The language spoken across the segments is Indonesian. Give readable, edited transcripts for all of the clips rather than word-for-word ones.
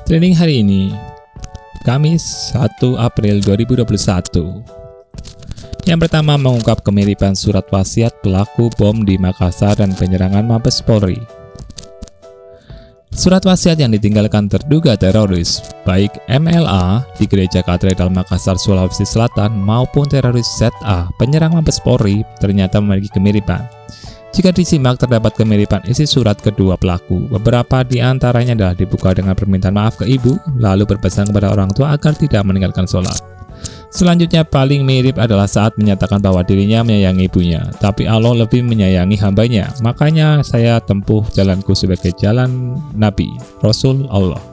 Trending hari ini, Kamis 1 April 2021. Yang pertama, mengungkap kemiripan surat wasiat pelaku bom di Makassar dan penyerangan Mabes Polri. Surat wasiat yang ditinggalkan terduga teroris, baik MLA di Gereja Katedral Makassar, Sulawesi Selatan maupun teroris ZA, penyerang Mabes Polri, ternyata memiliki kemiripan. Jika disimak, terdapat kemiripan isi surat kedua pelaku. Beberapa di antaranya adalah dibuka dengan permintaan maaf ke ibu, lalu berpesan kepada orang tua agar tidak meninggalkan sholat. Selanjutnya, paling mirip adalah saat menyatakan bahwa dirinya menyayangi ibunya, tapi Allah lebih menyayangi hambanya. Makanya saya tempuh jalanku sebagai jalan Nabi, Rasul Allah.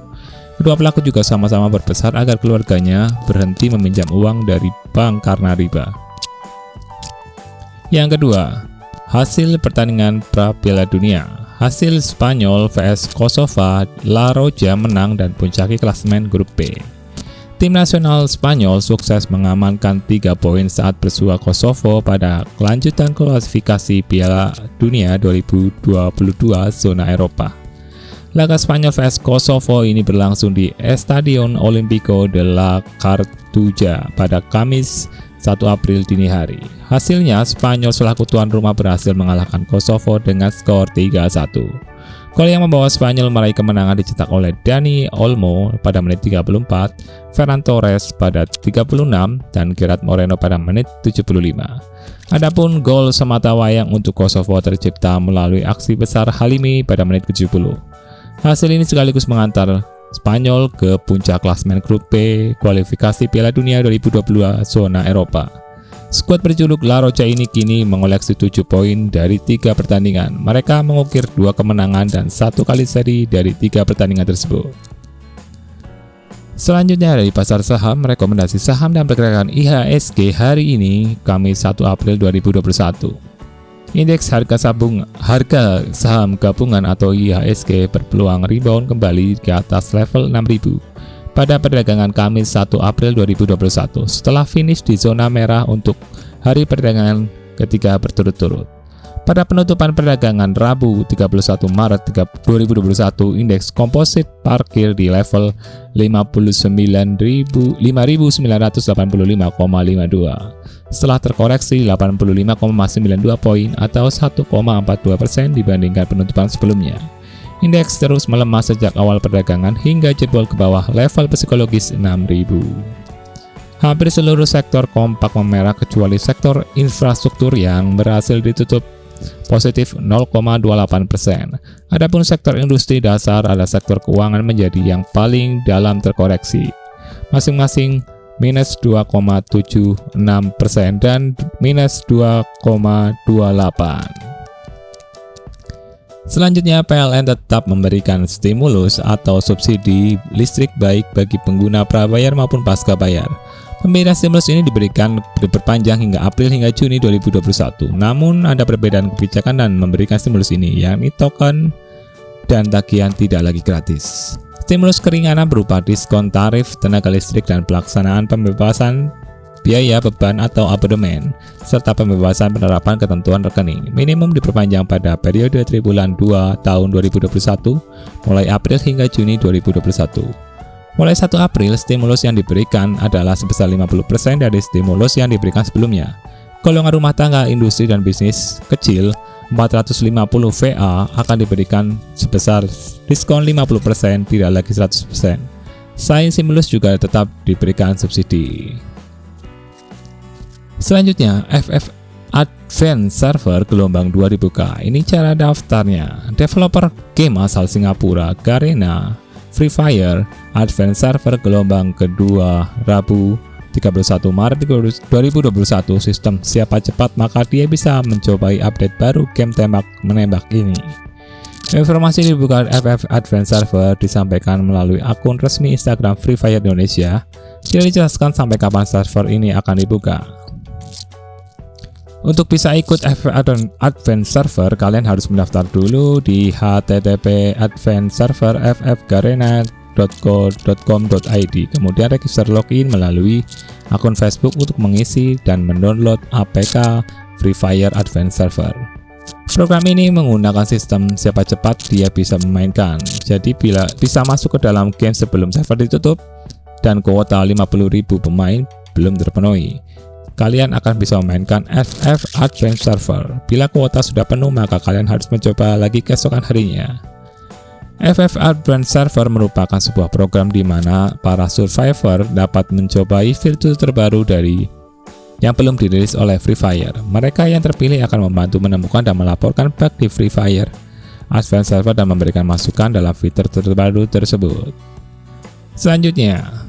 Kedua pelaku juga sama-sama berpesan agar keluarganya berhenti meminjam uang dari bank karena riba. Yang kedua, hasil pertandingan pra-Piala Dunia. Hasil Spanyol vs Kosovo, La Roja menang dan puncaki klasemen grup B. Tim nasional Spanyol sukses mengamankan 3 poin saat bersua Kosovo pada kelanjutan klasifikasi Piala Dunia 2022 zona Eropa. Laga Spanyol vs Kosovo ini berlangsung di Estadio Olimpico de la Cartuja pada Kamis 1 April dini hari. Hasilnya, Spanyol selaku tuan rumah berhasil mengalahkan Kosovo dengan skor 3-1. Gol yang membawa Spanyol meraih kemenangan dicetak oleh Dani Olmo pada menit 34, Ferran Torres pada 36, dan Gerard Moreno pada menit 75. Adapun gol semata wayang untuk Kosovo tercipta melalui aksi besar Halimi pada menit ke-70. Hasil ini sekaligus mengantar Spanyol ke puncak klasemen grup B kualifikasi Piala Dunia 2022 zona Eropa. Skuad berjuluk La Roja ini kini mengoleksi 7 poin dari 3 pertandingan. Mereka mengukir 2 kemenangan dan 1 kali seri dari 3 pertandingan tersebut. Selanjutnya dari pasar saham, rekomendasi saham dan pergerakan IHSG hari ini, Kamis 1 April 2021. Indeks harga saham gabungan atau IHSG berpeluang rebound kembali ke atas level 6.000 pada perdagangan Kamis 1 April 2021 setelah finish di zona merah untuk hari perdagangan ketiga berturut-turut. Pada penutupan perdagangan Rabu 31 Maret 2021, indeks komposit parkir di level 59.985,52 setelah terkoreksi 85,92 poin atau 1,42% dibandingkan penutupan sebelumnya. Indeks terus melemah sejak awal perdagangan hingga jebol ke bawah level psikologis 6.000. Hampir seluruh sektor kompak memerah kecuali sektor infrastruktur yang berhasil ditutup positif 0,28%. Adapun sektor industri dasar ada sektor keuangan menjadi yang paling dalam terkoreksi, masing-masing minus 2,76% dan minus 2,28%. Selanjutnya, PLN tetap memberikan stimulus atau subsidi listrik baik bagi pengguna prabayar maupun pasca bayar. Pemberian stimulus ini diperpanjang hingga April hingga Juni 2021. Namun ada perbedaan kebijakan dan memberikan stimulus ini, yakni token dan tagihan tidak lagi gratis. Stimulus keringanan berupa diskon tarif tenaga listrik dan pelaksanaan pembebasan biaya beban atau abodemen, serta pembebasan penerapan ketentuan rekening minimum diperpanjang pada periode triwulan 2 tahun 2021 mulai April hingga Juni 2021. Mulai 1 April, stimulus yang diberikan adalah sebesar 50% dari stimulus yang diberikan sebelumnya. Golongan rumah tangga, industri, dan bisnis kecil 450 VA akan diberikan sebesar diskon 50%, tidak lagi 100%. Selain stimulus juga tetap diberikan subsidi. Selanjutnya, FF Advanced Server gelombang 2 dibuka. Ini cara daftarnya. Developer game asal Singapura, Garena, Free Fire, Advanced Server gelombang kedua Rabu 31 Maret 2021. Sistem siapa cepat maka dia bisa mencobai update baru game tembak-menembak ini. Informasi dibuka FF Advanced Server disampaikan melalui akun resmi Instagram Free Fire Indonesia. Tidak dijelaskan sampai kapan server ini akan dibuka. Untuk bisa ikut Advanced Server, kalian harus mendaftar dulu di http://advancedserver.ffgarena.co.com.id. Kemudian register login melalui akun Facebook untuk mengisi dan mendownload APK Free Fire Advanced Server. Program ini menggunakan sistem siapa cepat dia bisa memainkan. Jadi bila bisa masuk ke dalam game sebelum server ditutup dan kuota 50.000 pemain belum terpenuhi, kalian akan bisa memainkan FF Advance Server. Bila kuota sudah penuh, maka kalian harus mencoba lagi keesokan harinya. FF Advance Server merupakan sebuah program di mana para survivor dapat mencobai fitur terbaru dari yang belum dirilis oleh Free Fire. Mereka yang terpilih akan membantu menemukan dan melaporkan bug di Free Fire Advance Server dan memberikan masukan dalam fitur terbaru tersebut. Selanjutnya,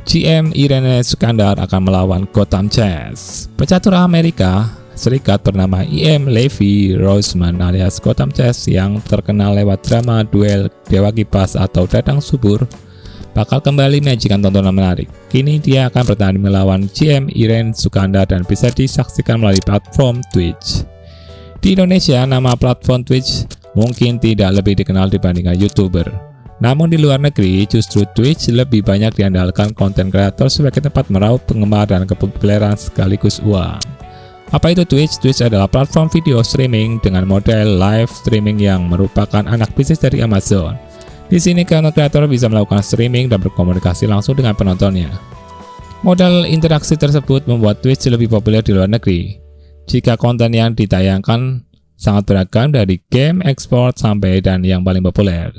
GM Irene Sukandar akan melawan Gotham Chess. Pecatur Amerika Serikat bernama IM Levi Roseman alias Gotham Chess yang terkenal lewat drama duel Dewa Kipas atau Dadang Subur bakal kembali menyajikan tontonan menarik. Kini dia akan bertanding melawan GM Irene Sukandar dan bisa disaksikan melalui platform Twitch. Di Indonesia, nama platform Twitch mungkin tidak lebih dikenal dibandingkan YouTuber. Namun di luar negeri, justru Twitch lebih banyak diandalkan konten kreator sebagai tempat meraup penggemar dan kepopuleran sekaligus uang. Apa itu Twitch? Twitch adalah platform video streaming dengan model live streaming yang merupakan anak bisnis dari Amazon. Di sini konten kreator bisa melakukan streaming dan berkomunikasi langsung dengan penontonnya. Model interaksi tersebut membuat Twitch lebih populer di luar negeri. Jika konten yang ditayangkan sangat beragam dari game, ekspor, sampai dan yang paling populer.